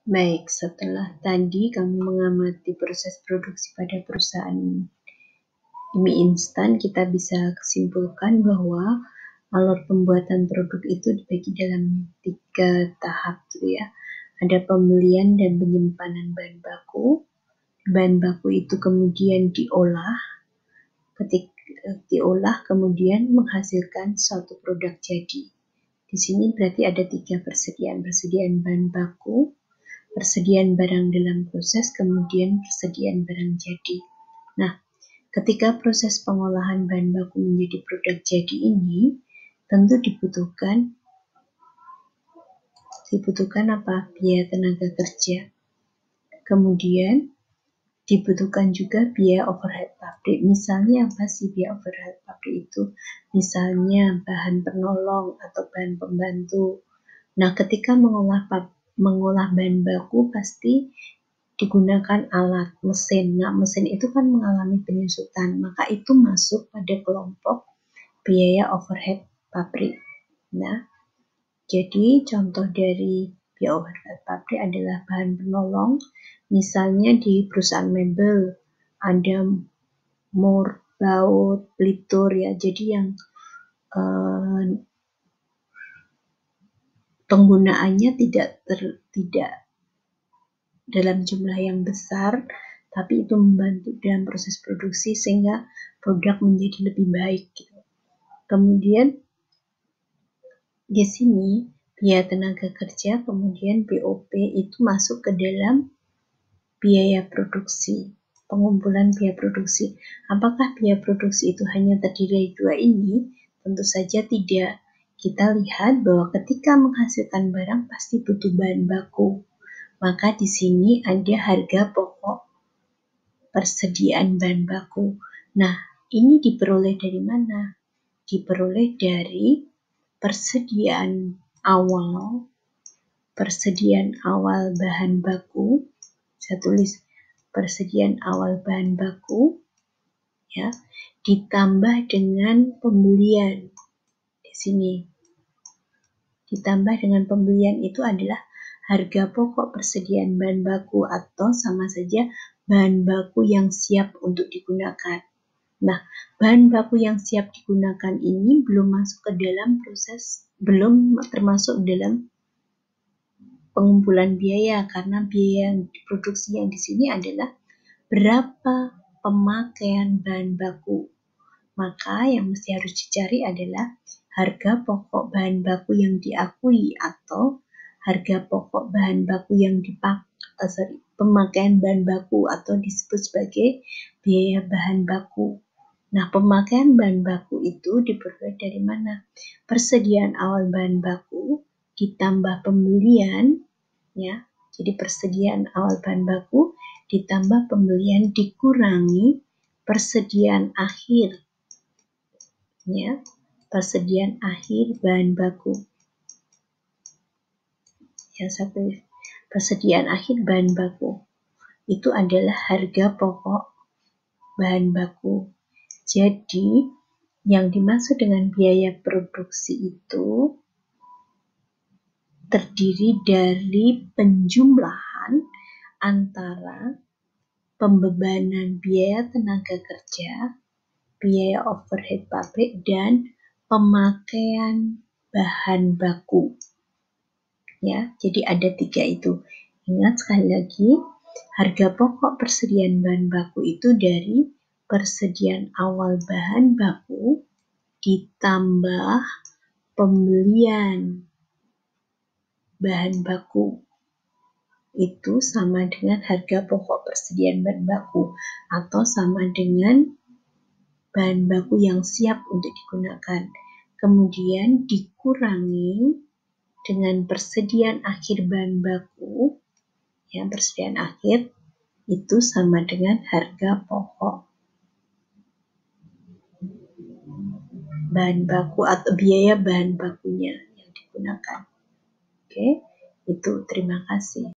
Baik, setelah tadi kamu mengamati proses produksi pada perusahaan mie instan, kita bisa kesimpulkan bahwa alur pembuatan produk itu dibagi dalam 3 tahap gitu ya. Ada pembelian dan penyimpanan bahan baku. Bahan baku itu kemudian diolah, kemudian menghasilkan suatu produk jadi. Di sini berarti ada 3 persediaan bahan baku, persediaan barang dalam proses, kemudian persediaan barang jadi. Nah, ketika proses pengolahan bahan baku menjadi produk jadi ini, tentu dibutuhkan apa? Biaya tenaga kerja. Kemudian dibutuhkan juga biaya overhead pabrik. Misalnya apa sih biaya overhead pabrik itu? Misalnya bahan penolong atau bahan pembantu. Nah, ketika mengolah bahan baku pasti digunakan alat mesin. Nah, mesin itu kan mengalami penyusutan, maka itu masuk pada kelompok biaya overhead pabrik. Nah, jadi contoh dari biaya overhead pabrik adalah bahan penolong. Misalnya di perusahaan mebel ada mur, baut, pelitur ya. Jadi yang penggunaannya tidak dalam jumlah yang besar, tapi itu membantu dalam proses produksi sehingga produk menjadi lebih baik gitu. Kemudian di sini biaya tenaga kerja, kemudian BOP itu masuk ke dalam biaya produksi, pengumpulan biaya produksi. Apakah biaya produksi itu hanya terdiri dari 2 ini? Tentu saja tidak. Kita lihat bahwa ketika menghasilkan barang pasti butuh bahan baku. Maka di sini ada harga pokok persediaan bahan baku. Nah, ini diperoleh dari mana? Diperoleh dari persediaan awal bahan baku. Saya tulis persediaan awal bahan baku ya, ditambah dengan pembelian. Di sini ditambah dengan pembelian itu adalah harga pokok persediaan bahan baku atau sama saja bahan baku yang siap untuk digunakan. Nah, bahan baku yang siap digunakan ini belum masuk ke dalam proses, belum termasuk dalam pengumpulan biaya, karena biaya yang diproduksi yang di sini adalah berapa pemakaian bahan baku. Maka yang mesti harus dicari adalah harga pokok bahan baku yang diakui atau harga pokok bahan baku yang pemakaian bahan baku atau disebut sebagai biaya bahan baku. Nah, pemakaian bahan baku itu diperoleh dari mana? Persediaan awal bahan baku ditambah pembelian ya. Jadi persediaan awal bahan baku ditambah pembelian dikurangi persediaan akhir ya. Persediaan akhir bahan baku. Ya, persediaan akhir bahan baku itu adalah harga pokok bahan baku. Jadi, yang dimaksud dengan biaya produksi itu terdiri dari penjumlahan antara pembebanan biaya tenaga kerja, biaya overhead pabrik, dan pemakaian bahan baku. Ya, jadi ada 3 itu. Ingat sekali lagi, harga pokok persediaan bahan baku itu dari persediaan awal bahan baku ditambah pembelian bahan baku itu sama dengan harga pokok persediaan bahan baku atau sama dengan bahan baku yang siap untuk digunakan. Kemudian dikurangi dengan persediaan akhir bahan baku, ya, persediaan akhir itu sama dengan harga pokok bahan baku atau biaya bahan bakunya yang digunakan. Oke, itu terima kasih.